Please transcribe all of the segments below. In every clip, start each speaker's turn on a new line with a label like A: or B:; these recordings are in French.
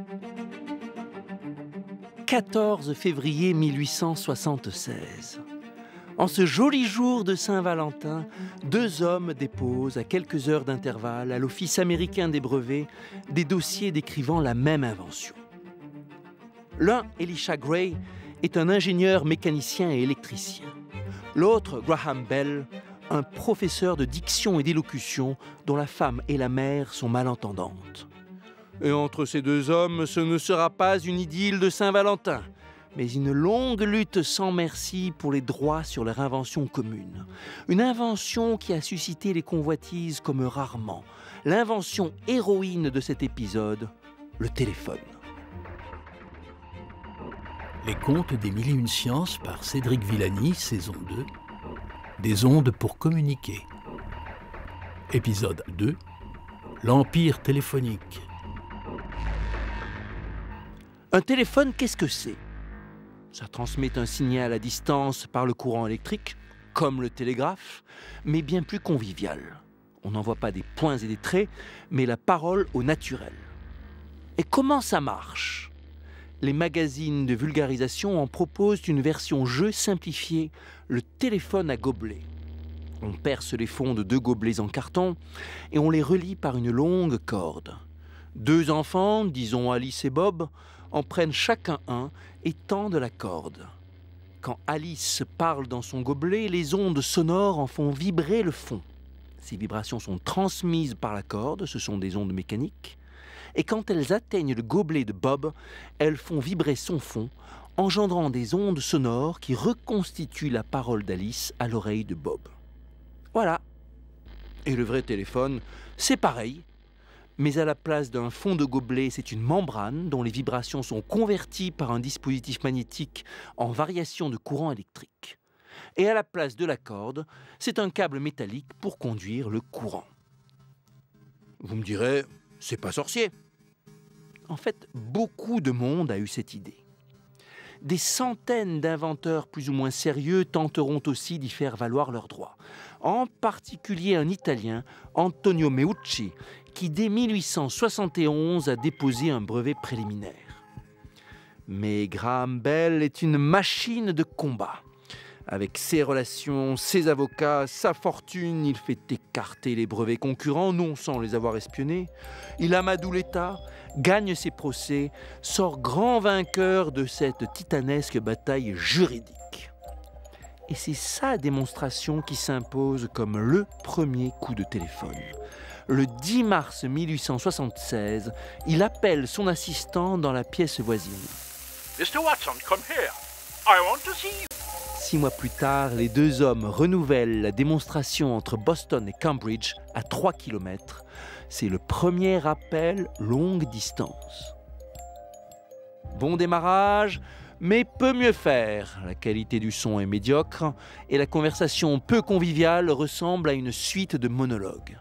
A: « 14 février 1876. En ce joli jour de Saint-Valentin, deux hommes déposent à quelques heures d'intervalle à l'Office américain des brevets des dossiers décrivant la même invention. L'un, Elisha Gray, est un ingénieur mécanicien et électricien. L'autre, Graham Bell, un professeur de diction et d'élocution dont la femme et la mère sont malentendantes. Et entre ces deux hommes, ce ne sera pas une idylle de Saint-Valentin, mais une longue lutte sans merci pour les droits sur leur invention commune. Une invention qui a suscité les convoitises comme rarement. L'invention héroïne de cet épisode, le téléphone.
B: Les contes des mille et une sciences par Cédric Villani, saison 2. Des ondes pour communiquer. Épisode 2. L'empire téléphonique.
A: Un téléphone, qu'est-ce que c'est? Ça transmet un signal à distance par le courant électrique, comme le télégraphe, mais bien plus convivial. On n'envoie pas des points et des traits, mais la parole au naturel. Et comment ça marche? Les magazines de vulgarisation en proposent une version jeu simplifiée, le téléphone à gobelet. On perce les fonds de deux gobelets en carton et on les relie par une longue corde. Deux enfants, disons Alice et Bob, en prennent chacun un et tendent la corde. Quand Alice parle dans son gobelet, les ondes sonores en font vibrer le fond. Ces vibrations sont transmises par la corde, ce sont des ondes mécaniques. Et quand elles atteignent le gobelet de Bob, elles font vibrer son fond, engendrant des ondes sonores qui reconstituent la parole d'Alice à l'oreille de Bob. Voilà. Et le vrai téléphone, c'est pareil. Mais à la place d'un fond de gobelet, c'est une membrane dont les vibrations sont converties par un dispositif magnétique en variation de courant électrique. Et à la place de la corde, c'est un câble métallique pour conduire le courant. Vous me direz, c'est pas sorcier. En fait, beaucoup de monde a eu cette idée. Des centaines d'inventeurs plus ou moins sérieux tenteront aussi d'y faire valoir leurs droits. En particulier un Italien, Antonio Meucci, qui dès 1871 a déposé un brevet préliminaire. Mais Graham Bell est une machine de combat. Avec ses relations, ses avocats, sa fortune, il fait écarter les brevets concurrents, non sans les avoir espionnés. Il amadoue l'État, gagne ses procès, sort grand vainqueur de cette titanesque bataille juridique. Et c'est sa démonstration qui s'impose comme le premier coup de téléphone. Le 10 mars 1876, il appelle son assistant dans la pièce voisine.
C: « Mr. Watson, come here. I want to see you. »
A: 6 mois plus tard, les deux hommes renouvellent la démonstration entre Boston et Cambridge à 3 km. C'est le premier appel longue distance. Bon démarrage, mais peut mieux faire. La qualité du son est médiocre et la conversation peu conviviale ressemble à une suite de monologues.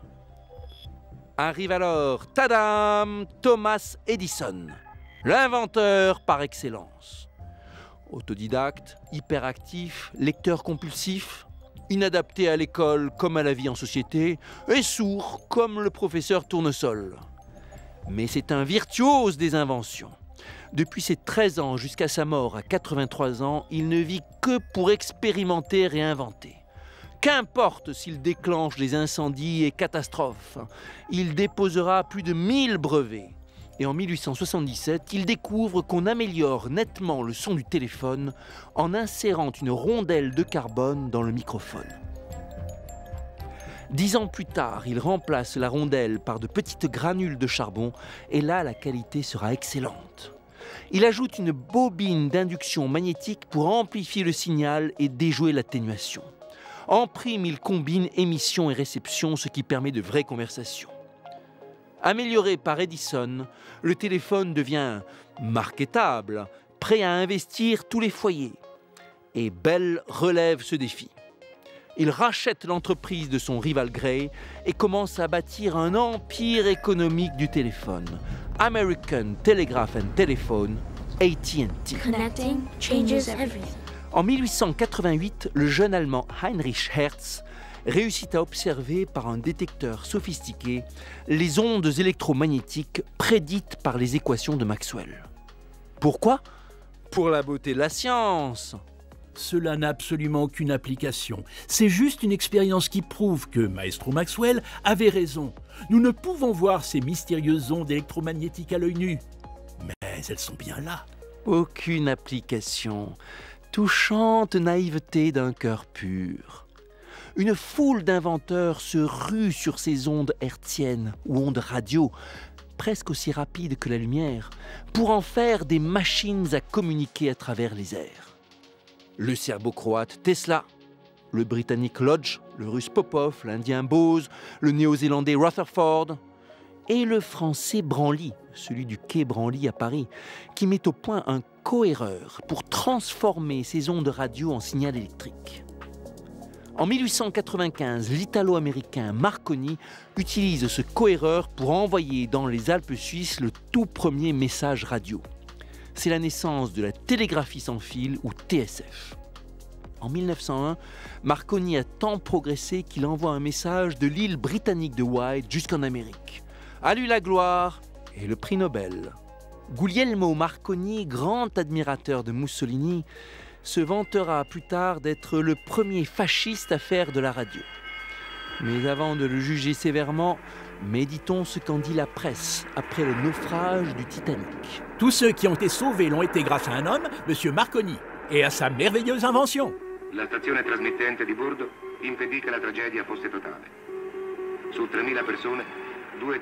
A: Arrive alors, tadam, Thomas Edison, l'inventeur par excellence. Autodidacte, hyperactif, lecteur compulsif, inadapté à l'école comme à la vie en société, et sourd comme le professeur Tournesol. Mais c'est un virtuose des inventions. Depuis ses 13 ans jusqu'à sa mort à 83 ans, il ne vit que pour expérimenter et inventer. Qu'importe s'il déclenche des incendies et catastrophes, il déposera plus de 1000 brevets. Et en 1877, il découvre qu'on améliore nettement le son du téléphone en insérant une rondelle de carbone dans le microphone. 10 ans plus tard, il remplace la rondelle par de petites granules de charbon et là, la qualité sera excellente. Il ajoute une bobine d'induction magnétique pour amplifier le signal et déjouer l'atténuation. En prime, il combine émission et réception, ce qui permet de vraies conversations. Amélioré par Edison, le téléphone devient marketable, prêt à investir tous les foyers. Et Bell relève ce défi. Il rachète l'entreprise de son rival Gray et commence à bâtir un empire économique du téléphone. American Telegraph and Telephone, AT&T.
D: Connecting changes everything.
A: En 1888, le jeune Allemand Heinrich Hertz réussit à observer par un détecteur sophistiqué les ondes électromagnétiques prédites par les équations de Maxwell. Pourquoi ? Pour la beauté de la science.
B: Cela n'a absolument aucune application. C'est juste une expérience qui prouve que Maestro Maxwell avait raison. Nous ne pouvons voir ces mystérieuses ondes électromagnétiques à l'œil nu. Mais elles sont bien là.
A: Aucune application. Touchante naïveté d'un cœur pur. Une foule d'inventeurs se rue sur ces ondes hertziennes ou ondes radio, presque aussi rapides que la lumière, pour en faire des machines à communiquer à travers les airs. Le serbo-croate Tesla, le britannique Lodge, le russe Popov, l'indien Bose, le néo-zélandais Rutherford et le français Branly, celui du quai Branly à Paris, qui met au point un cohéreur pour transformer ces ondes radio en signal électrique. En 1895, l'italo-américain Marconi utilise ce cohéreur pour envoyer dans les Alpes suisses le tout premier message radio. C'est la naissance de la télégraphie sans fil ou TSF. En 1901, Marconi a tant progressé qu'il envoie un message de l'île britannique de White jusqu'en Amérique. À lui la gloire et le prix Nobel. Guglielmo Marconi, grand admirateur de Mussolini, se vantera plus tard d'être le premier fasciste à faire de la radio. Mais avant de le juger sévèrement, méditons ce qu'en dit la presse après le naufrage du Titanic.
B: Tous ceux qui ont été sauvés l'ont été grâce à un homme, M. Marconi, et à sa merveilleuse invention.
D: La stazione trasmittente di bordo impedì che la tragedia fosse totale. Su 3000 persone,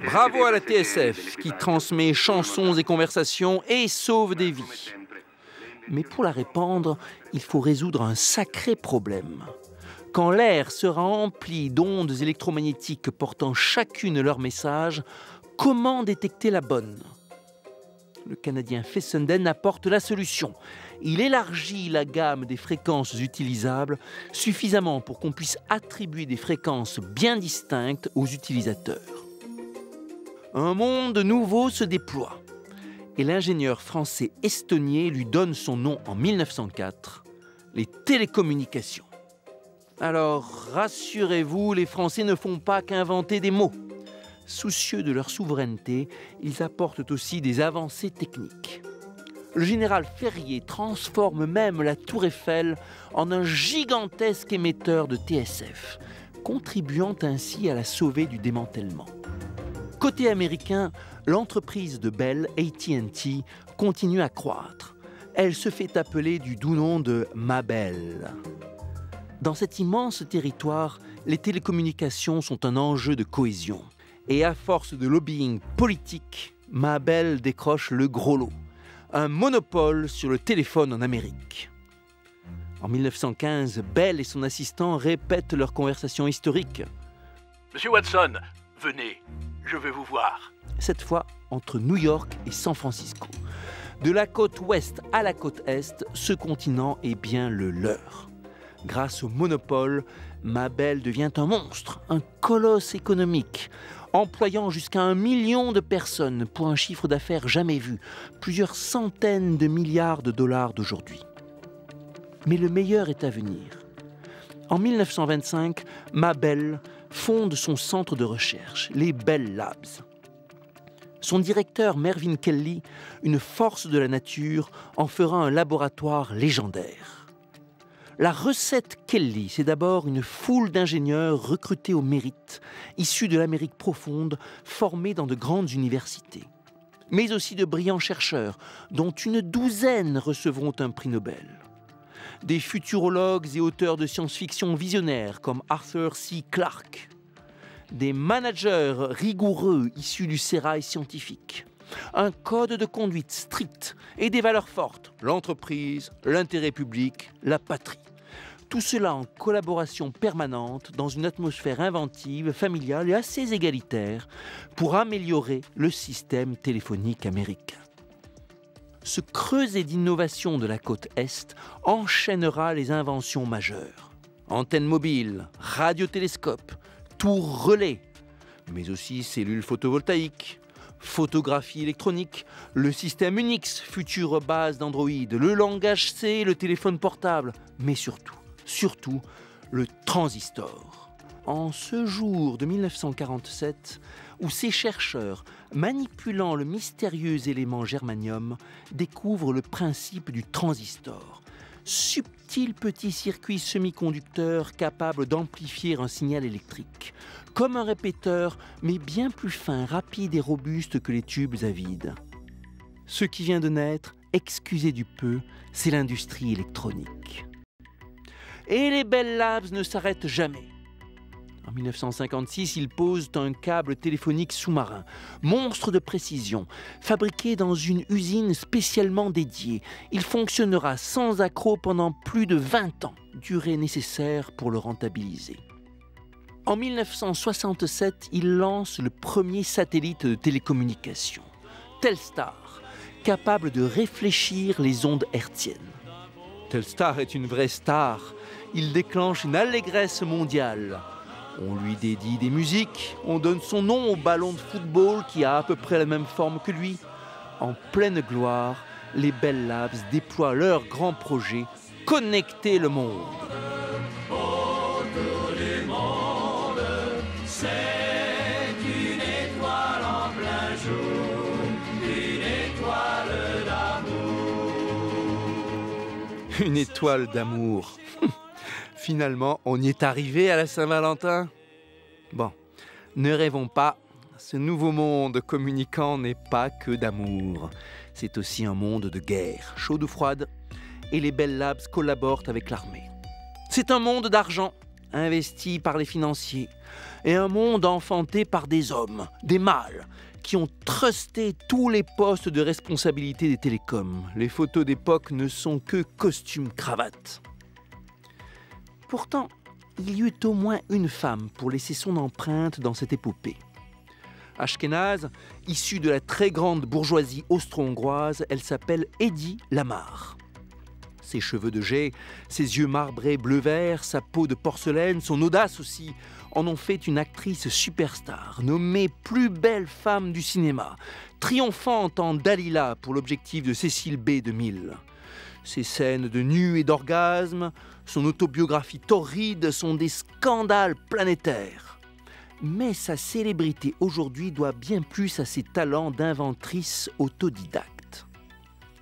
A: Bravo à la TSF qui transmet chansons et conversations et sauve des vies. Mais pour la répandre, il faut résoudre un sacré problème. Quand l'air sera empli d'ondes électromagnétiques portant chacune leur message, comment détecter la bonne ? Le Canadien Fessenden apporte la solution. Il élargit la gamme des fréquences utilisables suffisamment pour qu'on puisse attribuer des fréquences bien distinctes aux utilisateurs. Un monde nouveau se déploie et l'ingénieur français Estonnier lui donne son nom en 1904, les télécommunications. Alors, rassurez-vous, les Français ne font pas qu'inventer des mots. Soucieux de leur souveraineté, ils apportent aussi des avancées techniques. Le général Ferrier transforme même la Tour Eiffel en un gigantesque émetteur de TSF, contribuant ainsi à la sauver du démantèlement. Côté américain, l'entreprise de Bell, AT&T, continue à croître. Elle se fait appeler du doux nom de Mabel. Dans cet immense territoire, les télécommunications sont un enjeu de cohésion. Et à force de lobbying politique, Mabel décroche le gros lot. Un monopole sur le téléphone en Amérique. En 1915, Bell et son assistant répètent leur conversation historique.
C: Monsieur Watson, venez, je vais vous voir.
A: Cette fois, entre New York et San Francisco. De la côte ouest à la côte est, ce continent est bien le leur. Grâce au monopole, Mabel devient un monstre, un colosse économique, employant jusqu'à 1 million de personnes pour un chiffre d'affaires jamais vu, plusieurs centaines de milliards de dollars d'aujourd'hui. Mais le meilleur est à venir. En 1925, Mabel fonde son centre de recherche, les Bell Labs. Son directeur, Mervyn Kelly, une force de la nature, en fera un laboratoire légendaire. La recette Kelly, c'est d'abord une foule d'ingénieurs recrutés au mérite, issus de l'Amérique profonde, formés dans de grandes universités. Mais aussi de brillants chercheurs, dont une douzaine recevront un prix Nobel. Des futurologues et auteurs de science-fiction visionnaires comme Arthur C. Clarke. Des managers rigoureux issus du sérail scientifique. Un code de conduite strict et des valeurs fortes, l'entreprise, l'intérêt public, la patrie. Tout cela en collaboration permanente dans une atmosphère inventive, familiale et assez égalitaire pour améliorer le système téléphonique américain. Ce creuset d'innovation de la côte Est enchaînera les inventions majeures. Antennes mobiles, radiotélescopes, tours relais, mais aussi cellules photovoltaïques, photographie électronique, le système Unix, future base d'Android, le langage C, le téléphone portable, mais surtout, le transistor. En ce jour de 1947, où ces chercheurs, manipulant le mystérieux élément germanium, découvrent le principe du transistor, subtil petit circuit semi-conducteur capable d'amplifier un signal électrique, comme un répéteur, mais bien plus fin, rapide et robuste que les tubes à vide. Ce qui vient de naître, excusez du peu, c'est l'industrie électronique. Et les Bell Labs ne s'arrêtent jamais. En 1956, ils posent un câble téléphonique sous-marin, monstre de précision, fabriqué dans une usine spécialement dédiée. Il fonctionnera sans accroc pendant plus de 20 ans, durée nécessaire pour le rentabiliser. En 1967, ils lancent le premier satellite de télécommunication, Telstar, capable de réfléchir les ondes hertziennes. Telstar est une vraie star. Il déclenche une allégresse mondiale. On lui dédie des musiques, on donne son nom au ballon de football qui a à peu près la même forme que lui. En pleine gloire, les Bell Labs déploient leur grand projet, connecter le monde. Une étoile d'amour. Finalement, on y est arrivé à la Saint-Valentin. Bon, ne rêvons pas, ce nouveau monde communicant n'est pas que d'amour. C'est aussi un monde de guerre, chaude ou froide, et les Bell Labs collaborent avec l'armée. C'est un monde d'argent, investi par les financiers, et un monde enfanté par des hommes, des mâles, qui ont trusté tous les postes de responsabilité des télécoms. Les photos d'époque ne sont que costumes-cravates. Pourtant, il y eut au moins une femme pour laisser son empreinte dans cette épopée. Ashkénaze, issue de la très grande bourgeoisie austro-hongroise, elle s'appelle Hedy Lamarr. Ses cheveux de jais, ses yeux marbrés bleu-vert, sa peau de porcelaine, son audace aussi, en ont fait une actrice superstar, nommée plus belle femme du cinéma, triomphante en Dalila pour l'objectif de Cécile B. 2000. Ses scènes de nus et d'orgasme, son autobiographie torride sont des scandales planétaires. Mais sa célébrité aujourd'hui doit bien plus à ses talents d'inventrice autodidacte.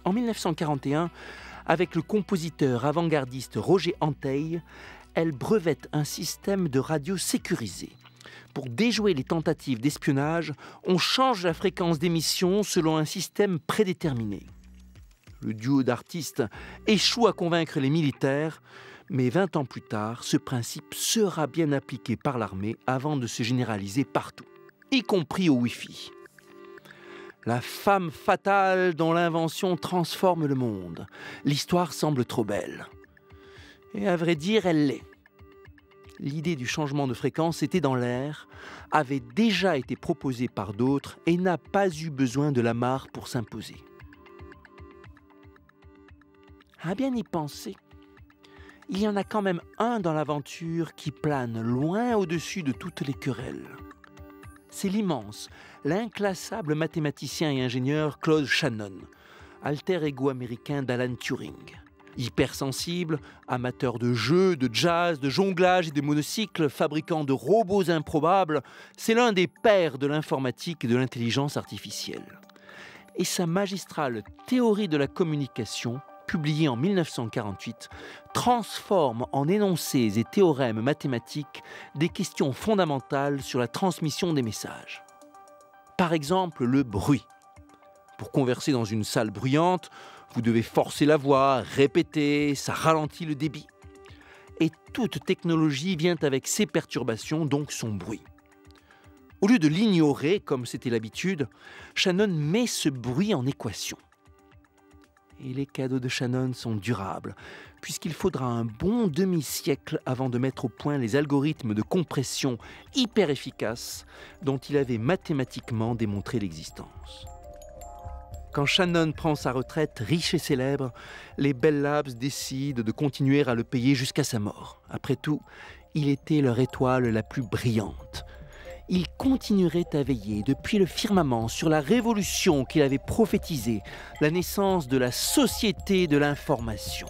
A: En 1941, avec le compositeur avant-gardiste Roger Antheil, elle brevette un système de radio sécurisé. Pour déjouer les tentatives d'espionnage, on change la fréquence d'émission selon un système prédéterminé. Le duo d'artistes échoue à convaincre les militaires, mais 20 ans plus tard, ce principe sera bien appliqué par l'armée avant de se généraliser partout, y compris au Wi-Fi. La femme fatale dont l'invention transforme le monde. L'histoire semble trop belle. Et à vrai dire, elle l'est. L'idée du changement de fréquence était dans l'air, avait déjà été proposée par d'autres et n'a pas eu besoin de Lamarr pour s'imposer. À bien y penser, il y en a quand même un dans l'aventure qui plane loin au-dessus de toutes les querelles. C'est l'immense, l'inclassable mathématicien et ingénieur Claude Shannon, alter ego américain d'Alan Turing. Hypersensible, amateur de jeux, de jazz, de jonglage et de monocycles, fabricant de robots improbables, c'est l'un des pères de l'informatique et de l'intelligence artificielle. Et sa magistrale théorie de la communication, publiée en 1948, transforme en énoncés et théorèmes mathématiques des questions fondamentales sur la transmission des messages. Par exemple, le bruit. Pour converser dans une salle bruyante, vous devez forcer la voix, répéter, ça ralentit le débit. Et toute technologie vient avec ses perturbations, donc son bruit. Au lieu de l'ignorer, comme c'était l'habitude, Shannon met ce bruit en équation. Et les cadeaux de Shannon sont durables, puisqu'il faudra un bon demi-siècle avant de mettre au point les algorithmes de compression hyper efficaces dont il avait mathématiquement démontré l'existence. Quand Shannon prend sa retraite riche et célèbre, les Bell Labs décident de continuer à le payer jusqu'à sa mort. Après tout, il était leur étoile la plus brillante. Il continuerait à veiller depuis le firmament sur la révolution qu'il avait prophétisée, la naissance de la société de l'information.